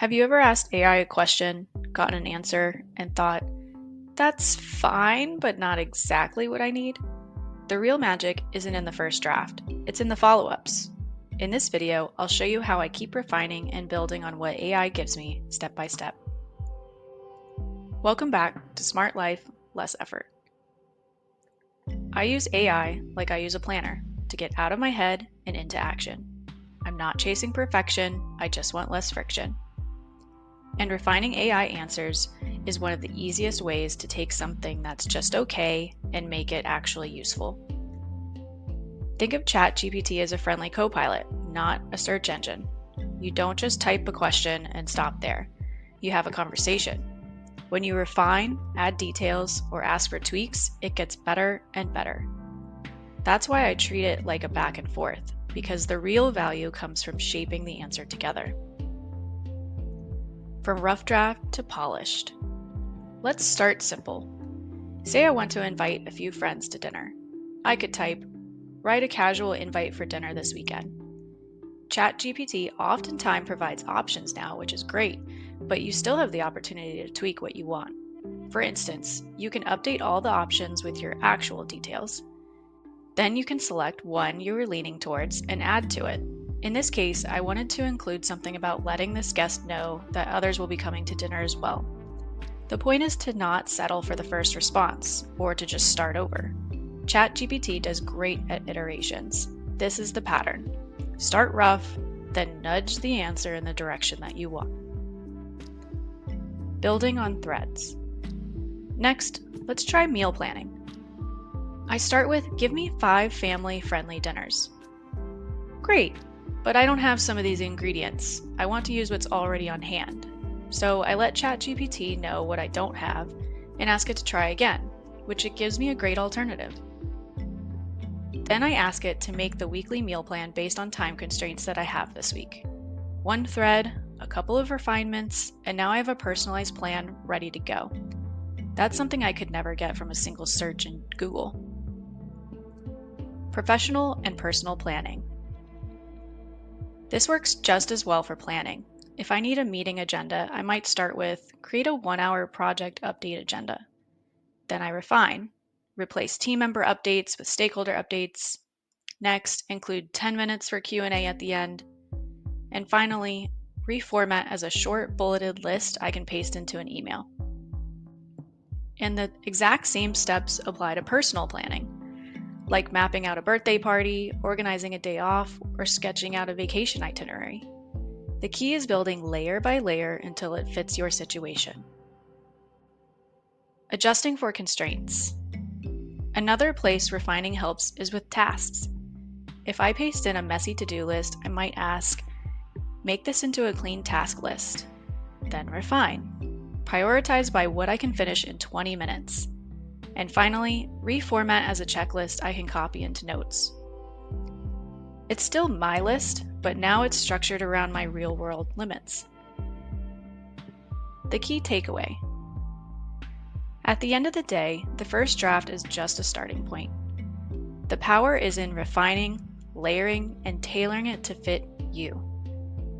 Have you ever asked AI a question, gotten an answer, and thought, that's fine, but not exactly what I need? The real magic isn't in the first draft, it's in the follow-ups. In this video, I'll show you how I keep refining and building on what AI gives me step by step. Welcome back to Smart Life, Less Effort. I use AI like I use a planner to get out of my head and into action. I'm not chasing perfection, I just want less friction. And refining AI answers is one of the easiest ways to take something that's just okay and make it actually useful. Think of ChatGPT as a friendly co-pilot, not a search engine. You don't just type a question and stop there. You have a conversation. When you refine, add details, or ask for tweaks, it gets better and better. That's why I treat it like a back and forth, because the real value comes from shaping the answer together. From rough draft to polished. Let's start simple. Say I want to invite a few friends to dinner. I could type, write a casual invite for dinner this weekend. ChatGPT oftentimes provides options now, which is great, but you still have the opportunity to tweak what you want. For instance, you can update all the options with your actual details. Then you can select one you were leaning towards and add to it. In this case, I wanted to include something about letting this guest know that others will be coming to dinner as well. The point is to not settle for the first response, or to just start over. ChatGPT does great at iterations. This is the pattern. Start rough, then nudge the answer in the direction that you want. Building on threads. Next, let's try meal planning. I start with, give me 5 family-friendly dinners. Great, but I don't have some of these ingredients. I want to use what's already on hand. So I let ChatGPT know what I don't have and ask it to try again, which it gives me a great alternative. Then I ask it to make the weekly meal plan based on time constraints that I have this week. One thread, a couple of refinements, and now I have a personalized plan ready to go. That's something I could never get from a single search in Google. Professional and personal planning. This works just as well for planning. If I need a meeting agenda, I might start with create a 1-hour project update agenda. Then I refine, replace team member updates with stakeholder updates. Next, include 10 minutes for Q&A at the end. And finally, reformat as a short bulleted list I can paste into an email. And the exact same steps apply to personal planning, like mapping out a birthday party, organizing a day off, or sketching out a vacation itinerary. The key is building layer by layer until it fits your situation. Adjusting for constraints. Another place refining helps is with tasks. If I paste in a messy to-do list, I might ask, make this into a clean task list. Then refine. Prioritize by what I can finish in 20 minutes. And finally, reformat as a checklist I can copy into notes. It's still my list, but now it's structured around my real-world limits. The key takeaway. At the end of the day, the first draft is just a starting point. The power is in refining, layering, and tailoring it to fit you.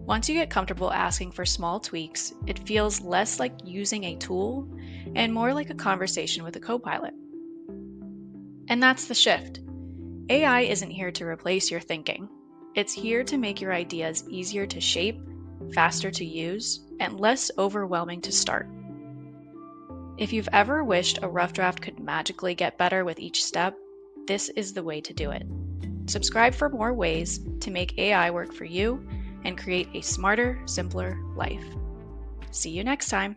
Once you get comfortable asking for small tweaks, it feels less like using a tool and more like a conversation with a co-pilot. And that's the shift. AI isn't here to replace your thinking. It's here to make your ideas easier to shape, faster to use, and less overwhelming to start. If you've ever wished a rough draft could magically get better with each step, this is the way to do it. Subscribe for more ways to make AI work for you and create a smarter, simpler life. See you next time.